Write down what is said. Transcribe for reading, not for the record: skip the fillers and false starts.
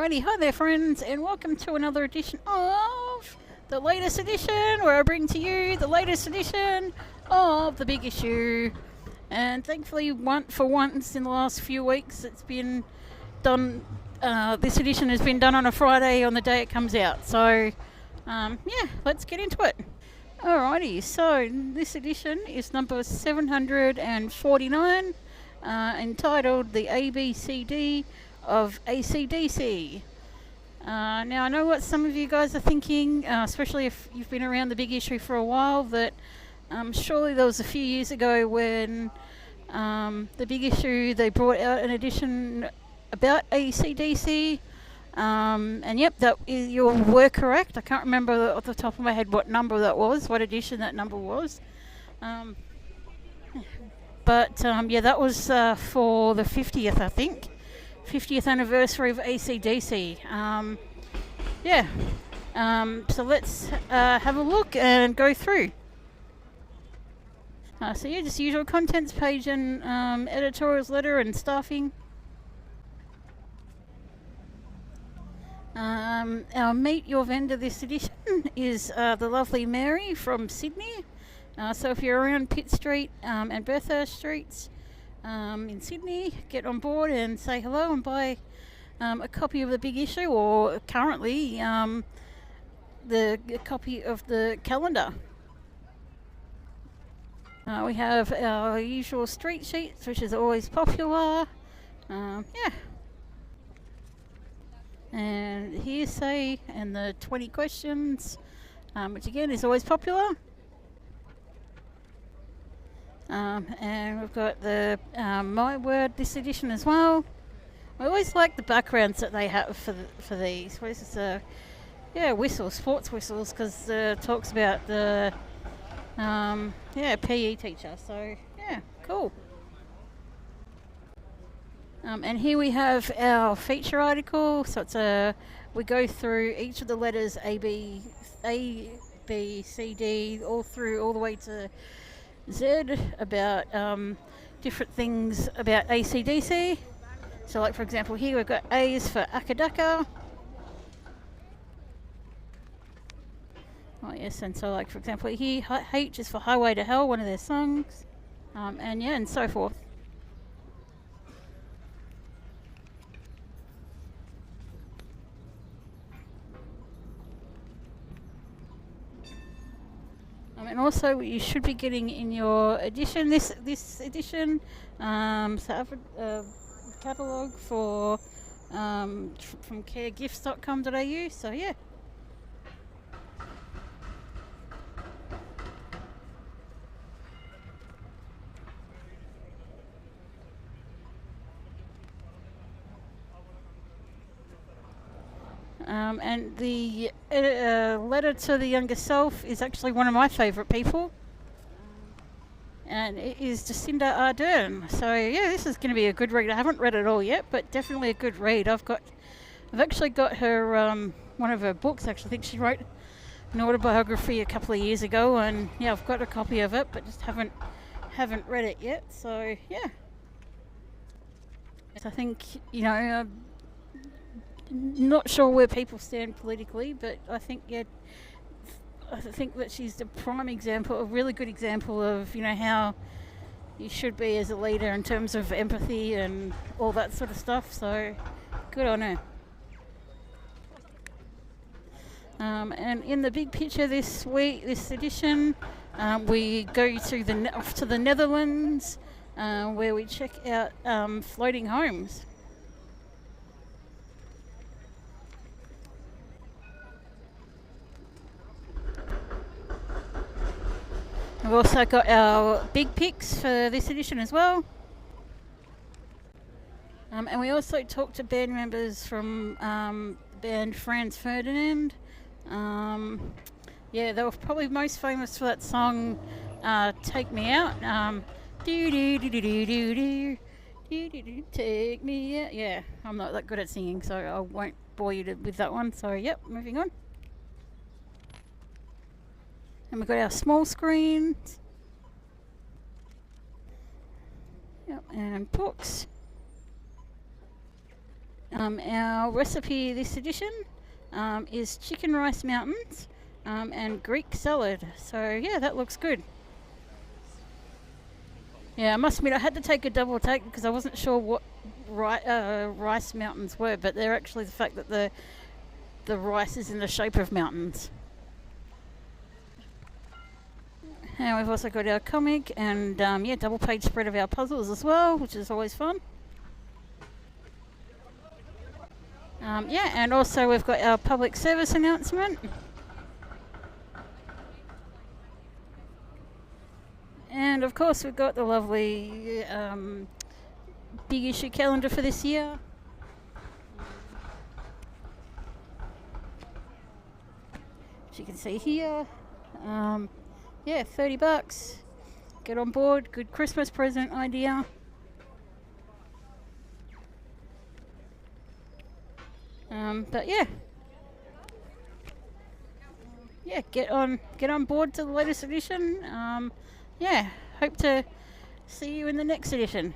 Alrighty, hi there friends, and welcome to another edition of the latest edition, where I bring to you the latest edition of The Big Issue. And thankfully, for once in the last few weeks, it's been done. This edition has been done on a Friday on the day it comes out. So, let's get into it. Alrighty, so this edition is number 749, entitled The ABCD of AC/DC. Now I know what some of you guys are thinking, especially if you've been around the Big Issue for a while, that surely there was a few years ago when the Big Issue, they brought out an edition about AC/DC, and yep, you were correct. I can't remember off the top of my head what number that was, what edition that number was. But that was for the 50th, I think. 50th anniversary of AC/DC. So let's have a look and go through. Just usual contents page and editorials, letter and staffing. Our Meet Your Vendor this edition is the lovely Mary from Sydney. So if you're around Pitt Street and Bathurst Streets in Sydney, get on board and say hello and buy a copy of the Big Issue, or currently a copy of the calendar. We have our usual street sheets, which is always popular. And hearsay and the 20 questions, which again is always popular. And we've got the My Word this edition as well. I always like the backgrounds that they have for these. This is whistles, sports whistles, because it talks about the PE teacher. So cool. And here we have our feature article. So we go through each of the letters A, B, C, D, all the way to Z, about different things about AC/DC. So like for example here we've got A is for Akadaka. Oh yes, and so like for example here H is for Highway to Hell, one of their songs, and so forth. And also you should be getting in your edition, this edition, catalogue for from caregifts.com.au. So yeah. And the letter to the younger self is actually one of my favourite people, and it is Jacinda Ardern. So this is going to be a good read. I haven't read it all yet, but definitely a good read. I've actually got her one of her books. Actually, I think she wrote an autobiography a couple of years ago, and I've got a copy of it, but just haven't read it yet. So I think not sure where people stand politically, but I think that she's a prime example, a really good example of how you should be as a leader in terms of empathy and all that sort of stuff. So good on her. And in the big picture this edition, we go off to the Netherlands, where we check out floating homes. We've also got our big picks for this edition as well. And we also talked to band members from the band Franz Ferdinand. They were probably most famous for that song, Take Me Out. Take me out. Yeah, I'm not that good at singing, so I won't bore you with that one. So, moving on. And we've got our small screens. And books. Our recipe this edition is chicken rice mountains and Greek salad. So yeah, that looks good. Yeah, I must admit I had to take a double take because I wasn't sure what rice mountains were, but they're actually the fact that the rice is in the shape of mountains. And we've also got our comic and double page spread of our puzzles as well, which is always fun. And also we've got our public service announcement. And of course we've got the lovely big issue calendar for this year. As you can see here, $30. Get on board, good Christmas present idea. But get on board to the latest edition. Hope to see you in the next edition.